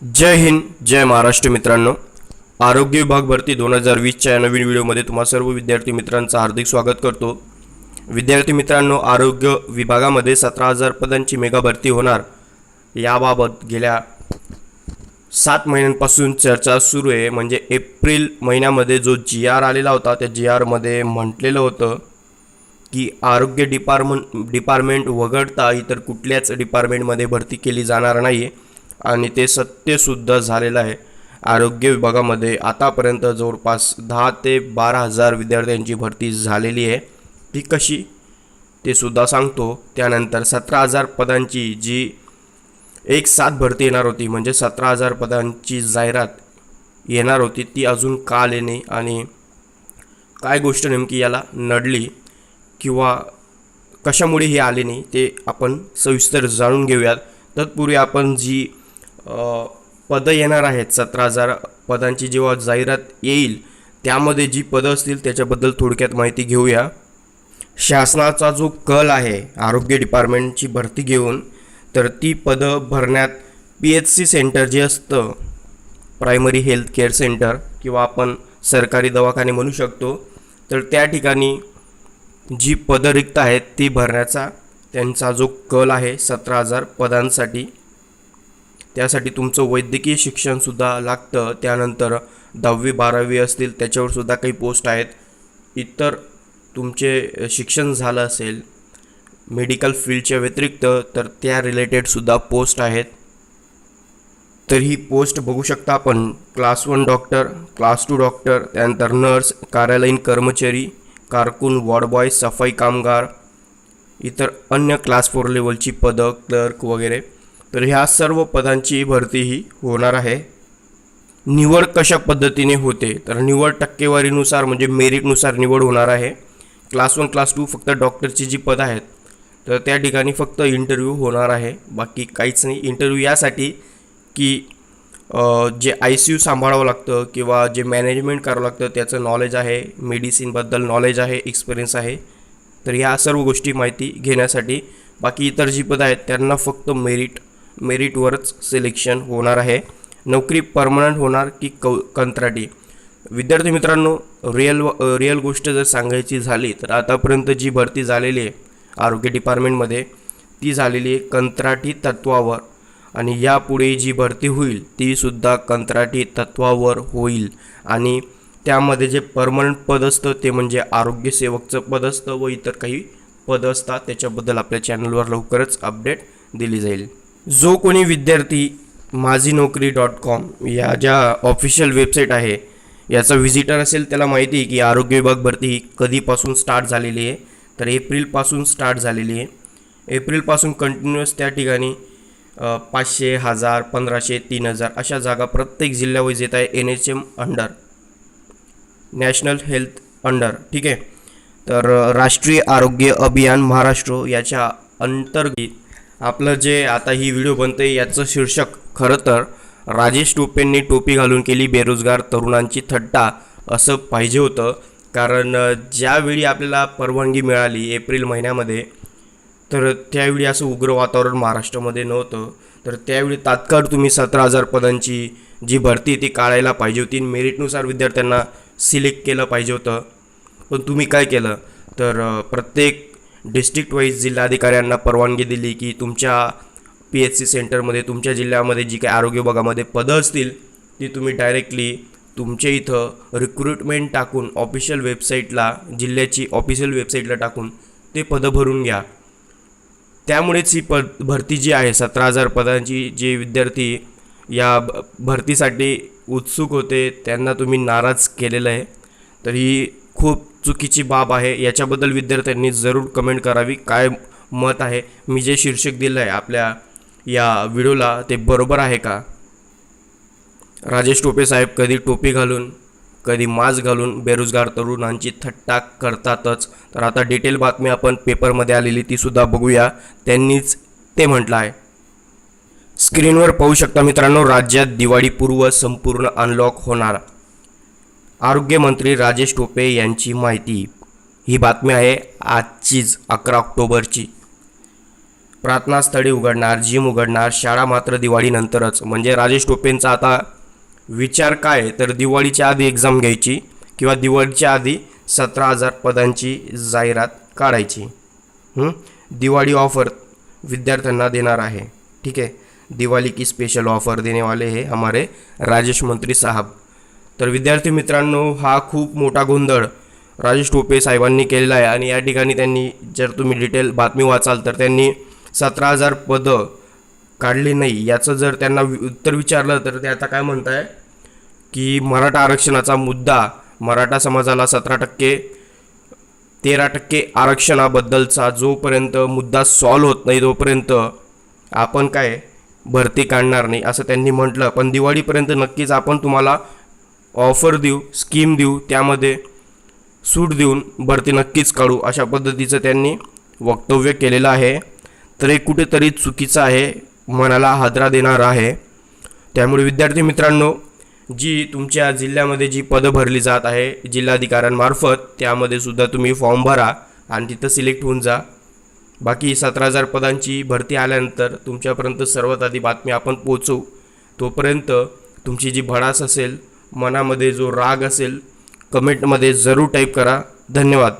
जय हिंद जय महाराष्ट्र मित्रांनो, आरोग्य विभाग भरती 2020च्या या नवीन व्हिडिओमध्ये तुम्हा सर्व विद्यार्थी मित्रांचं हार्दिक स्वागत करतो। विद्यार्थी मित्रांनो, आरोग्य विभागामध्ये 17,000 पदांची मेगा भरती होणार याबाबत गेल्या 7 महिन्यांपासून चर्चा सुरू आहे। म्हणजे एप्रिल महिन्यामध्ये जो GR आलेला होता त्या GR मध्ये म्हटलेलं होतं की आरोग्य डिपार्टमेंट वगळता इतर कुठल्याच डिपार्टमेंटमध्ये भरती केली जाणार नाही आणि ते सत्यसुद्धा झालेलं आहे। आरोग्य विभागामध्ये आतापर्यंत जवळपास 10 ते 12,000 विद्यार्थ्यांची भरती झालेली आहे। ती कशी ते सुद्धा सांगतो। त्यानंतर 17,000 पदांची जी एक साथ भरती येणार होती, म्हणजे 17,000 पदांची जाहिरात येणार होती, ती अजून का आली नाही आणि काय गोष्ट नेमकी याला नडली किंवा कशामुळे ही आली नाही ते आपण सविस्तर जाणून घेऊयात। तत्पूर्वी आपण जी पदं येणार आहेत 17,000 पदांची जेव्हा जाहिरात येईल त्यामध्ये जी पदं असतील त्याच्याबद्दल थोडक्यात माहिती घेऊया। शासनाचा जो कल आहे आरोग्य डिपार्टमेंटची भरती घेऊन, तर ती पदं भरण्यात PHC सेंटर जे असतं, प्रायमरी हेल्थ केअर सेंटर किंवा आपण सरकारी दवाखाने म्हणू शकतो, तर त्या ठिकाणी जी पदं रिक्त आहेत ती भरण्याचा त्यांचा जो कल आहे 17,000 पदांसाठी। त्यासाठी तुमचं वैद्यकीय शिक्षणसुद्धा लागतं। त्यानंतर 10वी 12वी असतील त्याच्यावर सुद्धा काही पोस्ट आहेत। इतर तुमचे शिक्षण झालं असेल मेडिकल फील्डच्या व्यतिरिक्त तर त्या रिलेटेडसुद्धा पोस्ट आहेत। तर ही पोस्ट बघू शकता आपण, क्लास 1 डॉक्टर, क्लास 2 डॉक्टर, त्यानंतर नर्स, कार्यालयीन कर्मचारी, कारकून, वॉर्ड बॉय, सफाई कामगार, इतर अन्य क्लास 4 लेवलची पदं, क्लर्क वगैरे। तर ह्या सर्व पदांची भरती ही होणार आहे। निवड कशा पद्धतीने होते, तर निवड टक्केवारीनुसार म्हणजे मेरिटनुसार निवड होणार आहे। क्लास 1 क्लास 2 फक्त डॉक्टरची जी पदं आहेत तर त्या ठिकाणी फक्त इंटरव्ह्यू होणार आहे, बाकी काहीच नाही। इंटरव्ह्यू यासाठी की जे ICU सांभाळावं लागतं किंवा जे मॅनेजमेंट करावं लागतं त्याचं नॉलेज आहे, मेडिसिनबद्दल नॉलेज आहे, एक्सपिरियन्स आहे, तर ह्या सर्व गोष्टी माहिती घेण्यासाठी। बाकी इतर जी पदं आहेत त्यांना फक्त मेरिटवरच सिलेक्शन होणार आहे। नोकरी परमनंट होणार की कंत्राटी। विद्यार्थी मित्रांनो, रिअल गोष्ट जर सांगायची झाली तर आतापर्यंत जी भरती झालेली आहे आरोग्य डिपार्टमेंटमध्ये ती झालेली आहे कंत्राटी तत्वावर, आणि यापुढे जी भरती होईल ती सुद्धा कंत्राटी तत्वावर होईल। आणि त्यामध्ये जे परमनंट पद असतं ते म्हणजे आरोग्य सेवकचं पद असतं व इतर काही पदं असतात, त्याच्याबद्दल आपल्या चॅनलवर लवकरच अपडेट दिली जाईल। जो कोणी विद्यार्थी माझीनोकरी.com या ज्या ऑफिशियल वेबसाईट आहे याचा व्हिजिटर असेल त्याला माहिती आहे की आरोग्य विभाग भरती कधीपासून स्टार्ट झालेली आहे, तर एप्रिलपासून स्टार्ट झालेली आहे। एप्रिलपासून कंटिन्युअस त्या ठिकाणी 500, 1000, 1500, 3000 अशा जागा प्रत्येक जिल्ह्यावाईज येत आहे। NHM under, national health under, ठीक आहे। तर राष्ट्रीय आरोग्य अभियान महाराष्ट्र याच्या अंतर्गत आपलं जे आता ही व्हिडिओ बनते याचं शीर्षक खरं तर राजेश टोपेंनी टोपी घालून केली बेरोजगार तरुणांची थट्टा असं पाहिजे होतं। कारण ज्यावेळी आपल्याला परवानगी मिळाली एप्रिल महिन्यामध्ये, तर त्यावेळी असं उग्र वातावरण महाराष्ट्रामध्ये नव्हतं। तर त्यावेळी तात्काळ तुम्ही 17,000 पदांची जी भरती ती काढायला पाहिजे होती, मेरिटनुसार विद्यार्थ्यांना सिलेक्ट केलं पाहिजे होतं। पण तुम्ही काय केलं, तर प्रत्येक डिस्ट्रिक्ट वाईज जिल्हाधिकाऱ्यांना परवानगी दिली की तुमच्या PHC सेंटरमध्ये तुमच्या जिल्ह्यामध्ये जी काही आरोग्य विभागामध्ये पदं असतील ती तुम्ही डायरेक्टली तुमच्या इथं रिक्रुटमेंट टाकून ऑफिशियल वेबसाईटला, जिल्ह्याची ऑफिशियल वेबसाईटला टाकून ते पदं भरून घ्या। त्यामुळेच ही भरती जी आहे 17,000 पदांची, जे विद्यार्थी या भरतीसाठी उत्सुक होते त्यांना तुम्ही नाराज केलेलं आहे। तर ही खूप चुकीची बाब आहे। याच्याबद्दल विद्यार्थ्यांनी जरूर कमेंट करावी, काय मत आहे, मी जे शीर्षक दिलं आहे आपल्या या व्हिडिओला ते बरोबर आहे का। राजेश टोपे साहेब कधी टोपी घालून कधी मास्क घालून बेरोजगार तरुणांची थट्टा करतातच। तर आता डिटेल बातमी आपण पेपरमध्ये आलेली ती सुद्धा बघूया, त्यांनीच ते म्हटलं आहे। स्क्रीनवर पाहू शकता मित्रांनो, राज्यात दिवाळीपूर्व संपूर्ण अनलॉक होणार, आरोग्यमंत्री राजेश टोपे यांची माहिती। ही बातमी आहे आजचीच 11 ऑक्टोबरची। प्रार्थनास्थळे उघडणार, जिम उघडणार, शाळा मात्र दिवाळीनंतरच. म्हणजे राजेश टोपेंचा आता विचार काय आहे, तर दिवाळीच्या आधी एक्झाम घ्यायची किंवा दिवाळीच्या आधी 17,000 पदांची जाहिरात काढायची. दिवाळी ऑफर विद्यार्थ्यांना देणार आहे. ठीक है, दिवाली की स्पेशल ऑफर देने वाले हैं हमारे राजेश मंत्री साहब. तर विद्यार्थी मित्रांनो, हा खूप मोठा गोंधळ राजेश टोपे साहेबांनी केलेला आहे. आणि या ठिकाणी त्यांनी, जर तुम्ही डिटेल बातमी वाचाल तर त्यांनी 17,000 पदं काढली नाही याचं जर त्यांना उत्तर विचारलं तर ते आता काय म्हणताय की मराठा आरक्षणाचा मुद्दा, मराठा समाजाला 17% 13% आरक्षणाबद्दलचा जोपर्यंत मुद्दा सॉल्व्ह होत नाही तोपर्यंत आपण काय भरती काढणार नाही असं त्यांनी म्हटलं. पण दिवाळीपर्यंत नक्कीच आपण तुम्हाला ऑफर देऊ, स्कीम देऊ, त्यामध्ये सूट देऊन भरती नक्कीच काढू, अशा पद्धतीचं त्यांनी वक्तव्य केलेलं आहे. तर हे कुठेतरी चुकीचं आहे, मनाला हादरा देणार आहे. त्यामुळे विद्यार्थी मित्रांनो, जी तुमच्या जिल्ह्यामध्ये जी पदं भरली जात आहे जिल्हाधिकाऱ्यांमार्फत, त्यामध्ये सुद्धा तुम्ही फॉर्म भरा आणि तिथं सिलेक्ट होऊन जा. बाकी 17,000 पदांची भरती आल्यानंतर तुमच्यापर्यंत सर्वात आधी बातमी आपण पोहोचवू. तोपर्यंत तुमची जी भडास असेल, मनामध्ये जो राग असेल, कमेंटमध्ये जरूर टाईप करा. धन्यवाद.